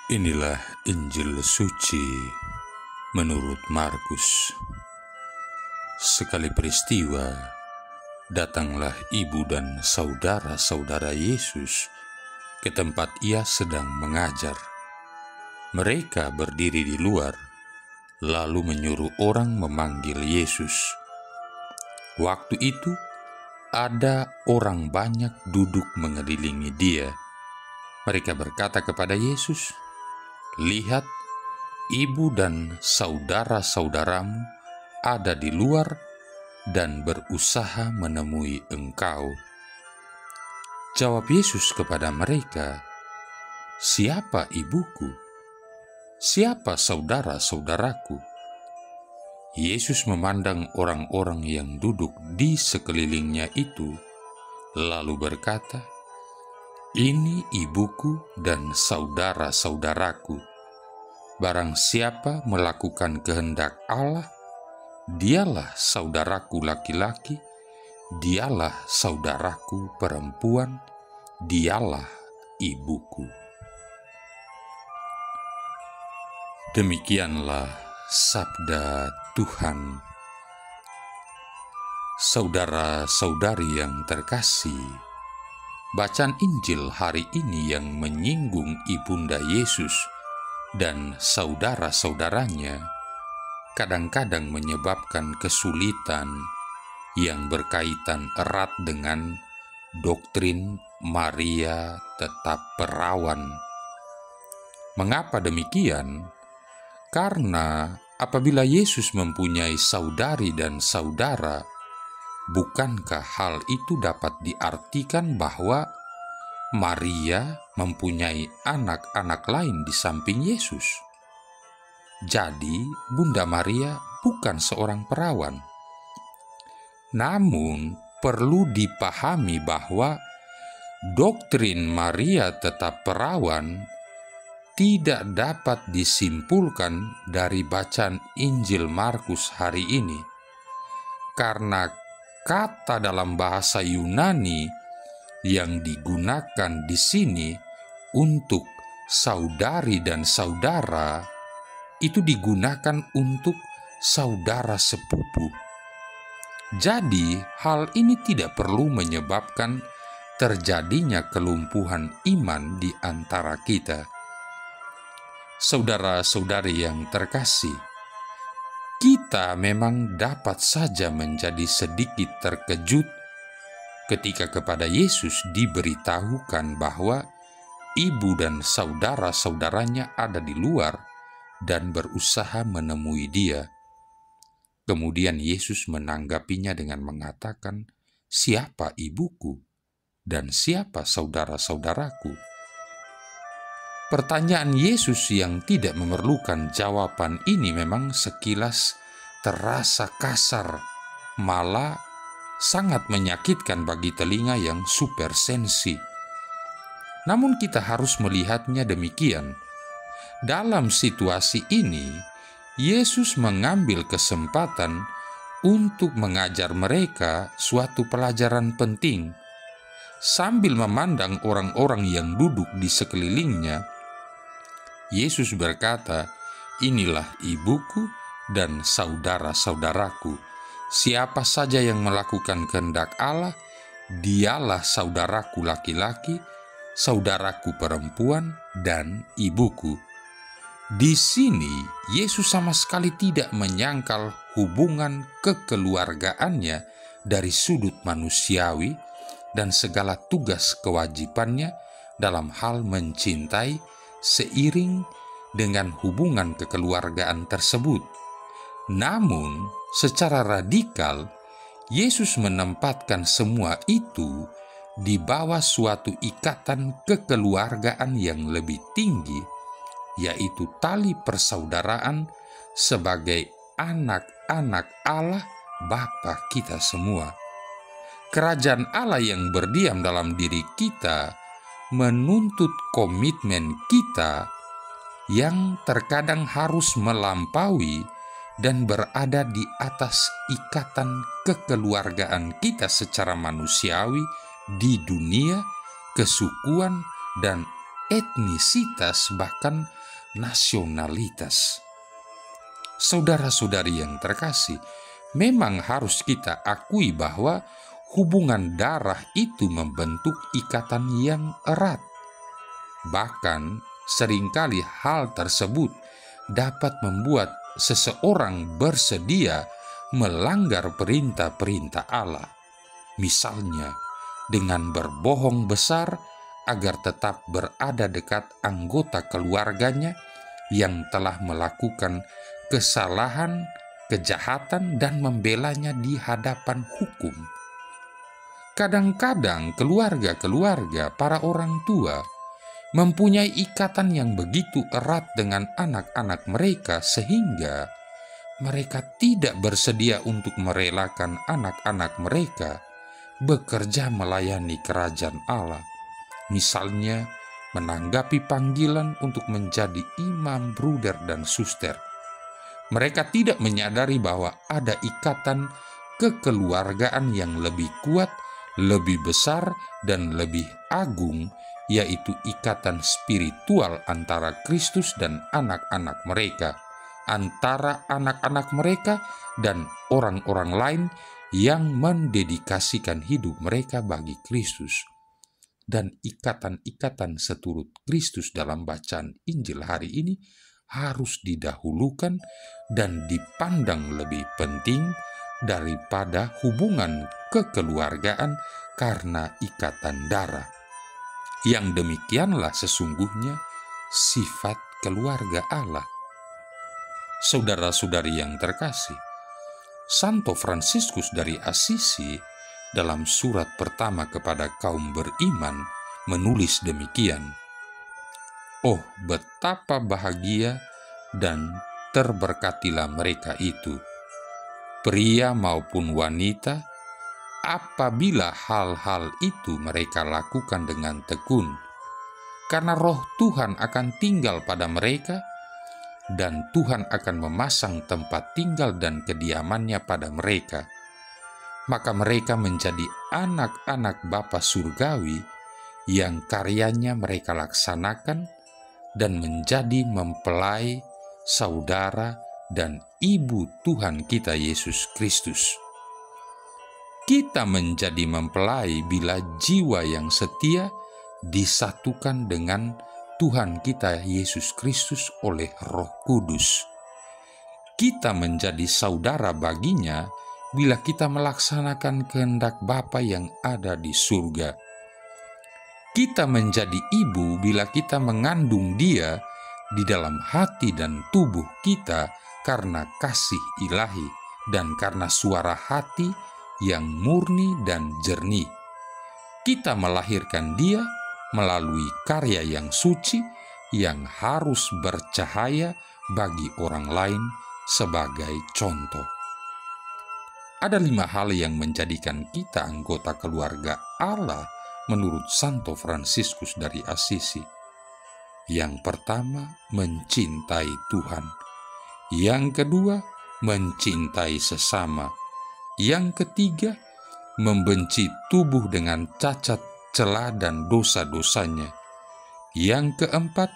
Inilah Injil suci menurut Markus. Sekali peristiwa, datanglah ibu dan saudara-saudara Yesus ke tempat ia sedang mengajar. Mereka berdiri di luar, lalu menyuruh orang memanggil Yesus. Waktu itu, ada orang banyak duduk mengelilingi dia. Mereka berkata kepada Yesus, "Lihat, ibu dan saudara-saudaramu ada di luar dan berusaha menemui engkau." Jawab Yesus kepada mereka, "Siapa ibuku? Siapa saudara-saudaraku?" Yesus memandang orang-orang yang duduk di sekelilingnya itu, lalu berkata, "Ini ibuku dan saudara-saudaraku. Barang siapa melakukan kehendak Allah, dialah saudaraku laki-laki, dialah saudaraku perempuan, dialah ibuku." Demikianlah sabda Tuhan. Saudara-saudari yang terkasih, bacaan Injil hari ini yang menyinggung ibunda Yesus dan saudara-saudaranya kadang-kadang menyebabkan kesulitan yang berkaitan erat dengan doktrin Maria tetap perawan. Mengapa demikian? Karena apabila Yesus mempunyai saudari dan saudara, bukankah hal itu dapat diartikan bahwa Maria mempunyai anak-anak lain di samping Yesus? Jadi, Bunda Maria bukan seorang perawan. Namun, perlu dipahami bahwa doktrin Maria tetap perawan tidak dapat disimpulkan dari bacaan Injil Markus hari ini, karena kata dalam bahasa Yunani yang digunakan di sini untuk saudari dan saudara itu digunakan untuk saudara sepupu. Jadi, hal ini tidak perlu menyebabkan terjadinya kelumpuhan iman di antara kita. Saudara-saudari yang terkasih, kita memang dapat saja menjadi sedikit terkejut ketika kepada Yesus diberitahukan bahwa ibu dan saudara-saudaranya ada di luar dan berusaha menemui dia. Kemudian Yesus menanggapinya dengan mengatakan, "Siapa ibuku dan siapa saudara-saudaraku?" Pertanyaan Yesus yang tidak memerlukan jawaban ini memang sekilas terasa kasar, malah sangat menyakitkan bagi telinga yang supersensi. Namun kita harus melihatnya demikian. Dalam situasi ini, Yesus mengambil kesempatan untuk mengajar mereka suatu pelajaran penting. Sambil memandang orang-orang yang duduk di sekelilingnya, Yesus berkata, "Inilah ibuku dan saudara-saudaraku. Siapa saja yang melakukan kehendak Allah, dialah saudaraku laki-laki, saudaraku perempuan, dan ibuku." Di sini, Yesus sama sekali tidak menyangkal hubungan kekeluargaannya dari sudut manusiawi dan segala tugas kewajibannya dalam hal mencintai seiring dengan hubungan kekeluargaan tersebut. Namun, secara radikal, Yesus menempatkan semua itu di bawah suatu ikatan kekeluargaan yang lebih tinggi, yaitu tali persaudaraan sebagai anak-anak Allah Bapa kita semua. Kerajaan Allah yang berdiam dalam diri kita menuntut komitmen kita yang terkadang harus melampaui dan berada di atas ikatan kekeluargaan kita secara manusiawi di dunia, kesukuan, dan etnisitas, bahkan nasionalitas. Saudara-saudari yang terkasih, memang harus kita akui bahwa hubungan darah itu membentuk ikatan yang erat. Bahkan seringkali hal tersebut dapat membuat seseorang bersedia melanggar perintah-perintah Allah. Misalnya, dengan berbohong besar agar tetap berada dekat anggota keluarganya yang telah melakukan kesalahan, kejahatan, dan membelanya di hadapan hukum. Kadang-kadang keluarga-keluarga para orang tua mempunyai ikatan yang begitu erat dengan anak-anak mereka sehingga mereka tidak bersedia untuk merelakan anak-anak mereka bekerja melayani kerajaan Allah. Misalnya, menanggapi panggilan untuk menjadi imam, bruder, dan suster. Mereka tidak menyadari bahwa ada ikatan kekeluargaan yang lebih kuat, lebih besar, dan lebih agung, yaitu ikatan spiritual antara Kristus dan anak-anak mereka, antara anak-anak mereka dan orang-orang lain yang mendedikasikan hidup mereka bagi Kristus. Dan ikatan-ikatan seturut Kristus dalam bacaan Injil hari ini harus didahulukan dan dipandang lebih penting daripada hubungan kekeluargaan karena ikatan darah. Yang demikianlah sesungguhnya sifat keluarga Allah. Saudara-saudari yang terkasih, Santo Fransiskus dari Assisi dalam surat pertama kepada kaum beriman menulis demikian, "Oh, betapa bahagia dan terberkatilah mereka itu, pria maupun wanita, apabila hal-hal itu mereka lakukan dengan tekun, karena roh Tuhan akan tinggal pada mereka, dan Tuhan akan memasang tempat tinggal dan kediamannya pada mereka. Maka mereka menjadi anak-anak Bapa Surgawi yang karyanya mereka laksanakan dan menjadi mempelai, saudara, dan ibu Tuhan kita Yesus Kristus." Kita menjadi mempelai bila jiwa yang setia disatukan dengan Tuhan kita Yesus Kristus oleh Roh Kudus. Kita menjadi saudara baginya bila kita melaksanakan kehendak Bapa yang ada di surga. Kita menjadi ibu bila kita mengandung Dia di dalam hati dan tubuh kita karena kasih ilahi dan karena suara hati yang murni dan jernih. Kita melahirkan Dia melalui karya yang suci yang harus bercahaya bagi orang lain sebagai contoh. Ada 5 hal yang menjadikan kita anggota keluarga Allah menurut Santo Fransiskus dari Assisi. Yang pertama, mencintai Tuhan. Yang kedua, mencintai sesama. Yang ketiga, membenci tubuh dengan cacat, celah, dan dosa-dosanya. Yang keempat,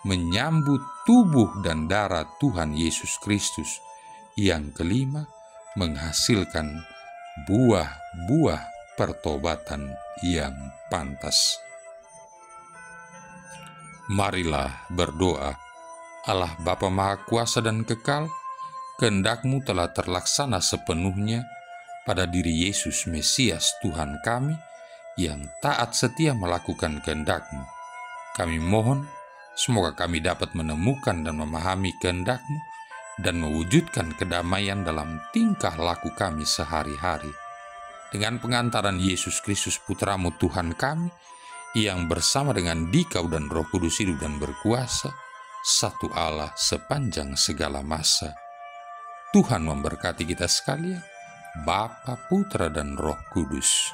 menyambut tubuh dan darah Tuhan Yesus Kristus. Yang kelima, menghasilkan buah-buah pertobatan yang pantas. Marilah berdoa. Allah Bapa Maha Kuasa dan Kekal, kehendak-Mu telah terlaksana sepenuhnya pada diri Yesus Mesias Tuhan kami yang taat setia melakukan kehendak-Mu. Kami mohon, semoga kami dapat menemukan dan memahami kehendak-Mu dan mewujudkan kedamaian dalam tingkah laku kami sehari-hari. Dengan pengantaran Yesus Kristus Putra-Mu Tuhan kami, yang bersama dengan Dikau dan Roh Kudus hidup dan berkuasa, satu Allah sepanjang segala masa. Tuhan memberkati kita sekalian, Bapa, Putra, dan Roh Kudus.